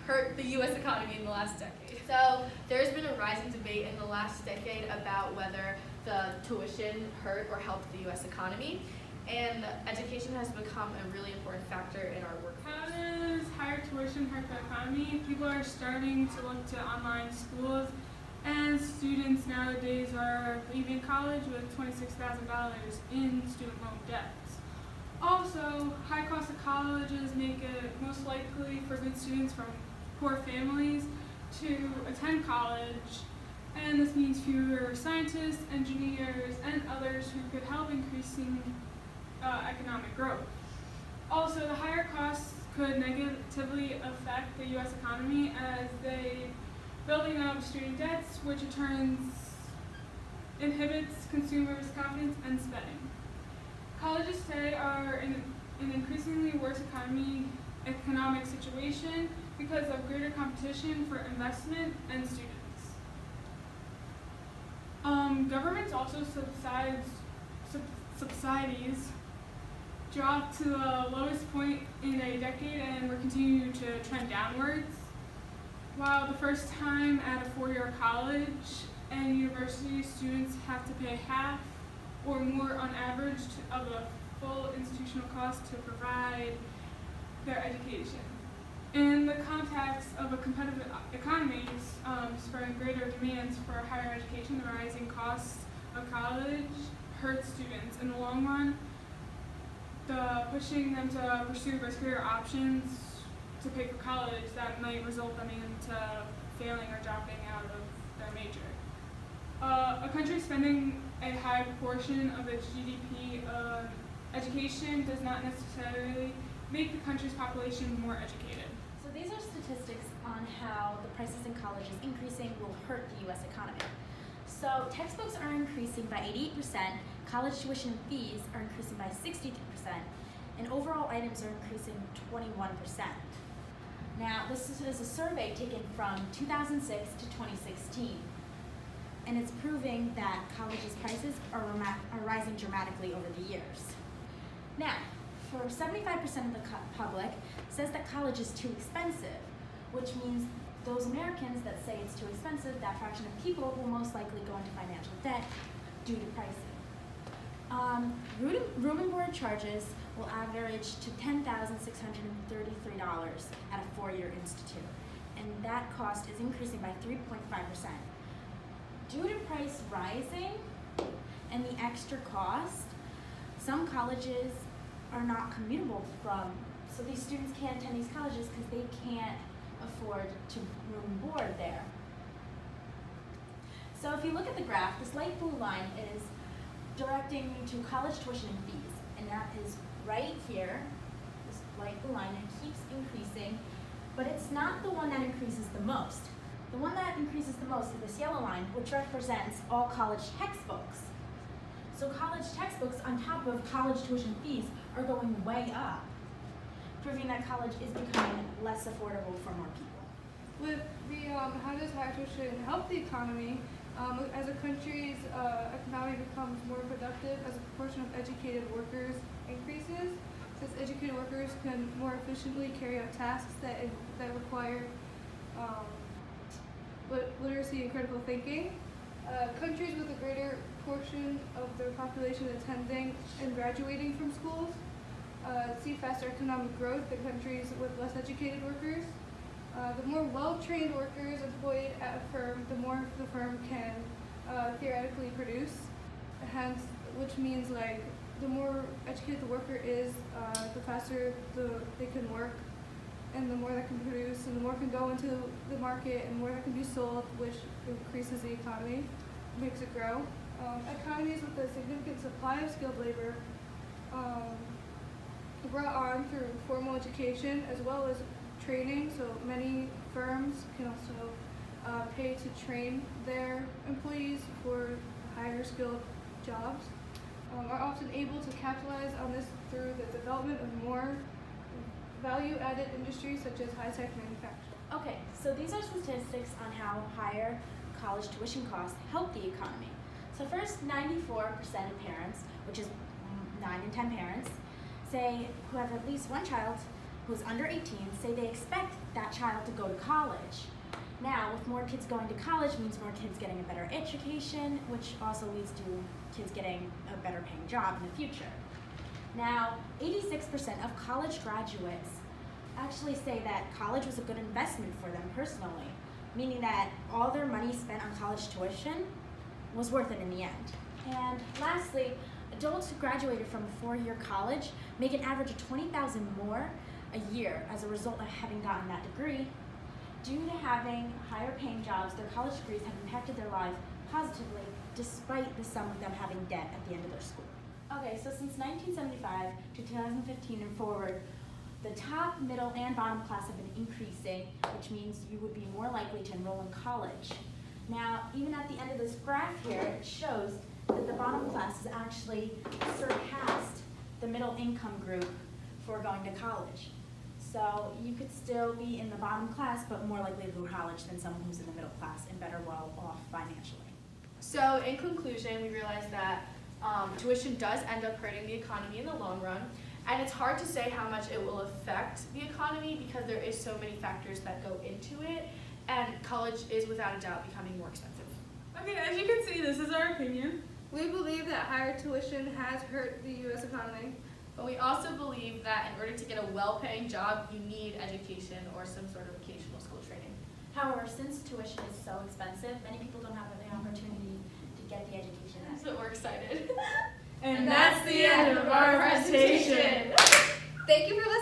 hurt the U.S. economy in the last decade. So there's been a rising debate in the last decade about whether the tuition hurt or helped the U.S. economy, and education has become a really important factor in our workforce. How does higher tuition hurt the economy? People are starting to look to online schools, and students nowadays are leaving college with $26,000 in student loan debts. Also, high cost of colleges make it most likely for good students from poor families to attend college, and this means fewer scientists, engineers, and others who could help increasing economic growth. Also, the higher costs could negatively affect the U.S. economy as they building up student debts, which in turn inhibits consumers' confidence and spending. Colleges today are in an increasingly worse economic situation because of greater competition for investment and students. Governments also subsidies dropped to the lowest point in a decade and we're continuing to trend downwards. While the first time at a four-year college and university, students have to pay half or more on average of the full institutional cost to provide their education. In the context of a competitive economy spurring greater demands for higher education, the rising costs of college hurts students. In the long run, pushing them to pursue riskier options to pay for college that might result them into failing or dropping out of their major. A country spending a high proportion of its GDP on education does not necessarily make the country's population more educated. So these are statistics on how the prices in college is increasing will hurt the U.S. economy. So textbooks are increasing by 88%, college tuition and fees are increasing by 63%, and overall items are increasing 21%. Now, this is a survey taken from 2006 to 2016, and it's proving that colleges' prices are rising dramatically over the years. Now, for 75% of the public says that college is too expensive, which means those Americans that say it's too expensive, that fraction of people will most likely go into financial debt due to pricing. Room and board charges will average to $10,633 at a four-year institute, and that cost is increasing by 3.5%. Due to price rising and the extra cost, some colleges are not commutable from, so these students can't attend these colleges because they can't afford to room and board there. So if you look at the graph, this light blue line is directing you to college tuition and fees, and that is right here, this light blue line, and it keeps increasing, but it's not the one that increases the most. The one that increases the most is this yellow line, which represents all college textbooks. So college textbooks on top of college tuition fees are going way up, proving that college is becoming less affordable for more people. With the how does higher tuition help the economy? As a country's economy becomes more productive, as a proportion of educated workers increases, since educated workers can more efficiently carry out tasks that require literacy and critical thinking. Countries with a greater portion of their population attending and graduating from schools see faster economic growth than countries with less educated workers. The more well-trained workers employed at a firm, the more the firm can theoretically produce. Hence, which means like the more educated the worker is, the faster they can work, and the more they can produce, and the more can go into the market, and more that can be sold, which increases the economy, makes it grow. Economies with a significant supply of skilled labor brought on through formal education as well as training, so many firms can also pay to train their employees for higher skilled jobs, are often able to capitalize on this through the development of more value-added industries such as high-tech manufacturing. Okay, so these are statistics on how higher college tuition costs help the economy. So first, 94% of parents, which is 9 in 10 parents, say who have at least one child, who's under 18 say they expect that child to go to college. Now, with more kids going to college means more kids getting a better education, which also leads to kids getting a better paying job in the future. Now, 86% of college graduates actually say that college was a good investment for them personally, meaning that all their money spent on college tuition was worth it in the end. And lastly, adults who graduated from a 4-year college make an average of $20,000 more a year as a result of having gotten that degree. Due to having higher paying jobs, their college degrees have impacted their lives positively, despite some of them having debt at the end of their school. Okay, so since 1975 to 2015 and forward, the top, middle, and bottom class have been increasing, which means you would be more likely to enroll in college. Now, even at the end of this graph here, it shows that the bottom class has actually surpassed the middle income group for going to college. So you could still be in the bottom class, but more likely to go to college than someone who's in the middle class and better well off financially. So in conclusion, we realized that tuition does end up hurting the economy in the long run, and it's hard to say how much it will affect the economy because there is so many factors that go into it, and college is without a doubt becoming more expensive. Okay, as you can see, this is our opinion. We believe that higher tuition has hurt the U.S. economy. But we also believe that in order to get a well-paying job, you need education or some sort of vocational school training. However, since tuition is so expensive, many people don't have the opportunity to get the education. So we're excited. And that's the end of our presentation. Thank you for listening.